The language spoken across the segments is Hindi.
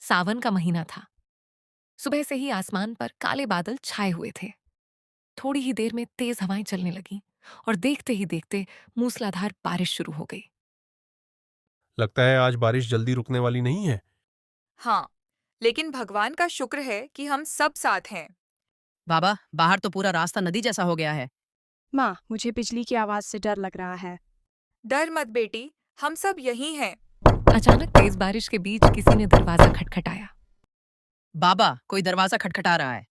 सावन का महीना था। सुबह से ही आसमान पर काले बादल छाए हुए थे। थोड़ी ही देर में तेज हवाएं चलने लगीं और देखते ही देखते मूसलाधार बारिश शुरू हो गई। लगता है आज बारिश जल्दी रुकने वाली नहीं है। हाँ, लेकिन भगवान का शुक्र है कि हम सब साथ हैं। बाबा, बाहर तो पूरा रास्ता नदी जैसा हो गया है। माँ, मुझे बिजली की आवाज से डर लग रहा है। डर मत बेटी, हम सब यहीं हैं। अचानक तेज बारिश के बीच किसी ने दरवाजा खटखटाया। बाबा, कोई दरवाजा खटखटा रहा है।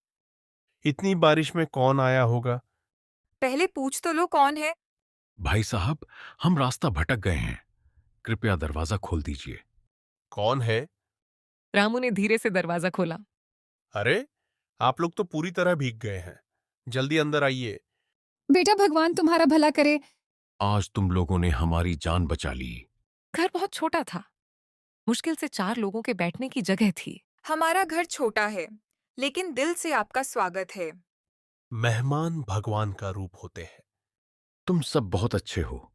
इतनी बारिश में कौन आया होगा? पहले पूछ तो लो कौन है। भाई साहब, हम रास्ता भटक गए हैं। कृपया दरवाजा खोल दीजिए। कौन है? रामू ने धीरे से दरवाजा खोला। अरे, आप लोग तो पूरी तरह भीग गए हैं। जल्दी अंदर आइए। बेटा, भगवान तुम्हारा भला करे। आज तुम लोगों ने हमारी जान बचा ली। घर बहुत छोटा था। मुश्किल से 4 लोगों के बैठने की जगह थी। हमारा घर छोटा है, लेकिन दिल से आपका स्वागत है। मेहमान भगवान का रूप होते हैं। तुम सब बहुत अच्छे हो।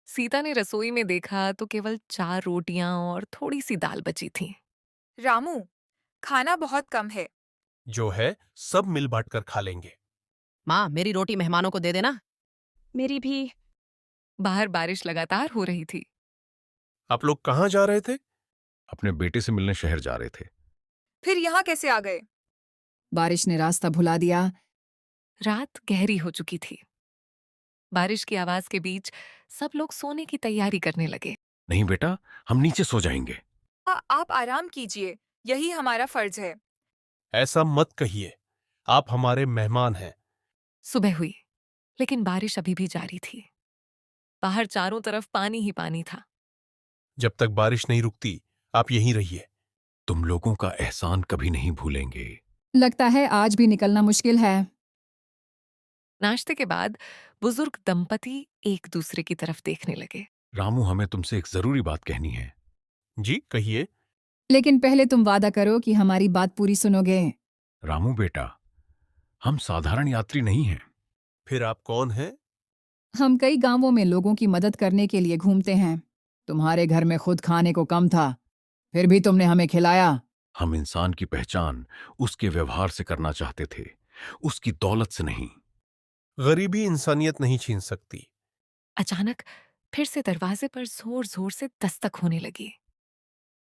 सीता ने रसोई में देखा तो केवल 4 रोटियां और थोड़ी सी दाल बची थी। रामू, खाना बहुत कम है। जो है सब मिल बांट कर खा लेंगे। माँ, मेरी रोटी मेहमानों को दे देना। मेरी भी। बाहर बारिश लगातार हो रही थी। आप लोग कहाँ जा रहे थे? अपने बेटे से मिलने शहर जा रहे थे। फिर यहाँ कैसे आ गए? बारिश ने रास्ता भुला दिया। रात गहरी हो चुकी थी। बारिश की आवाज के बीच सब लोग सोने की तैयारी करने लगे। नहीं बेटा, हम नीचे सो जाएंगे। आप आराम कीजिए, यही हमारा फर्ज है। ऐसा मत कहिए। आप हमारे मेहमान हैं। सुबह हुई, लेकिन बारिश अभी भी जारी थी। बाहर चारों तरफ पानी ही पानी था। जब तक बारिश नहीं रुकती, आप यहीं रहिए। तुम लोगों का एहसान कभी नहीं भूलेंगे। लगता है आज भी निकलना मुश्किल है। नाश्ते के बाद बुजुर्ग दंपति एक दूसरे की तरफ देखने लगे। रामू, हमें तुमसे एक जरूरी बात कहनी है। जी कहिए। लेकिन पहले तुम वादा करो कि हमारी बात पूरी सुनोगे। रामू बेटा, हम साधारण यात्री नहीं हैं। फिर आप कौन हैं? हम कई गांवों में लोगों की मदद करने के लिए घूमते हैं। तुम्हारे घर में खुद खाने को कम था, फिर भी तुमने हमें खिलाया। हम इंसान की पहचान उसके व्यवहार से करना चाहते थे, उसकी दौलत से नहीं। गरीबी इंसानियत नहीं छीन सकती। अचानक फिर से दरवाजे पर जोर जोर से दस्तक होने लगी।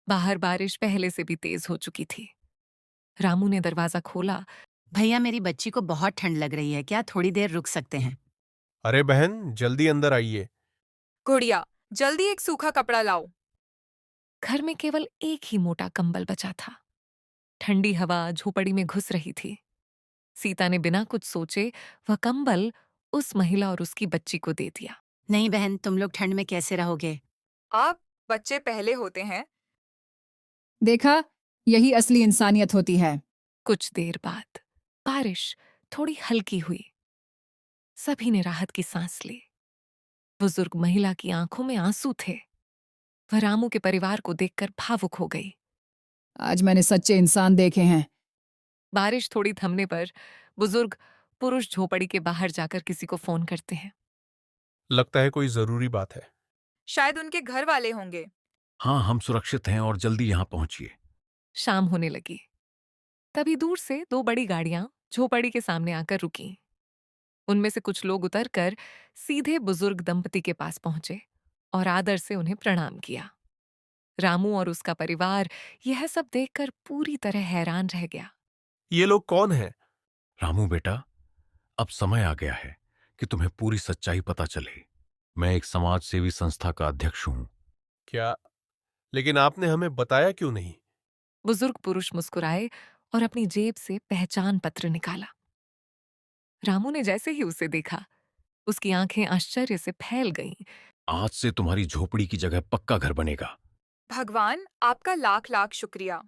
बाहर बारिश पहले से भी तेज हो चुकी थी। रामू ने दरवाजा खोला। भैया, मेरी बच्ची को बहुत ठंड लग रही है, क्या थोड़ी देर रुक सकते हैं? अरे बहन, जल्दी अंदर आइए। गुड़िया, जल्दी एक सूखा कपड़ा लाओ। घर में केवल एक ही मोटा कंबल बचा था। ठंडी हवा झोपड़ी में घुस रही थी। सीता ने बिना कुछ सोचे वह कंबल उस महिला और उसकी बच्ची को दे दिया। नहीं बहन, तुम लोग ठंड में कैसे रहोगे? आप बच्चे पहले होते हैं। देखा, यही असली इंसानियत होती है। कुछ देर बाद बारिश थोड़ी हल्की हुई। सभी ने राहत की सांस ली। बुजुर्ग महिला की आंखों में आंसू थे। वह रामू के परिवार को देखकर भावुक हो गई। आज मैंने सच्चे इंसान देखे हैं। बारिश थोड़ी थमने पर बुजुर्ग पुरुष झोपड़ी के बाहर जाकर किसी को फोन करते हैं। लगता है कोई जरूरी बात है। शायद उनके घर वाले होंगे। हाँ, हम सुरक्षित हैं और जल्दी यहां पहुंचिए। शाम होने लगी। तभी दूर से 2 बड़ी गाड़ियां झोपड़ी के सामने आकर रुकीं। उनमें से कुछ लोग उतरकर सीधे बुजुर्ग दंपति के पास पहुंचे और आदर से उन्हें प्रणाम किया। रामू और उसका परिवार यह सब देखकर पूरी तरह हैरान रह गया। ये लोग कौन हैं? रामू बेटा, अब समय आ गया है कि तुम्हें पूरी सच्चाई पता चले। मैं एक समाज सेवी संस्था का अध्यक्ष हूं। क्या? लेकिन आपने हमें बताया क्यों नहीं? बुजुर्ग पुरुष मुस्कुराए और अपनी जेब से पहचान पत्र निकाला। रामू ने जैसे ही उसे देखा, उसकी आंखें आश्चर्य से फैल गईं। आज से तुम्हारी झोपड़ी की जगह पक्का घर बनेगा। भगवान, आपका लाख लाख शुक्रिया।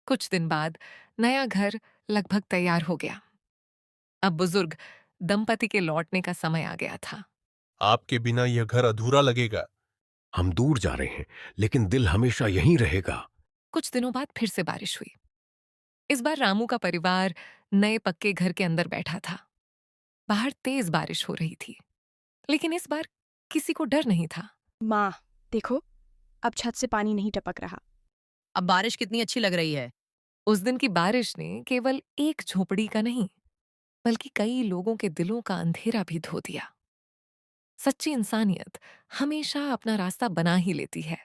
कुछ दिन बाद नया घर लगभग तैयार हो गया। अब बुजुर्ग दंपति के लौटने का समय आ गया था। आपके बिना यह घर अधूरा लगेगा। हम दूर जा रहे हैं, लेकिन दिल हमेशा यहीं रहेगा। कुछ दिनों बाद फिर से बारिश हुई। इस बार रामू का परिवार नए पक्के घर के अंदर बैठा था। बाहर तेज बारिश हो रही थी, लेकिन इस बार किसी को डर नहीं था। माँ, देखो, अब छत से पानी नहीं टपक रहा। अब बारिश कितनी अच्छी लग रही है। उस दिन की बारिश ने केवल एक झोपड़ी का नहीं, बल्कि कई लोगों के दिलों का अंधेरा भी धो दिया। सच्ची इंसानियत हमेशा अपना रास्ता बना ही लेती है।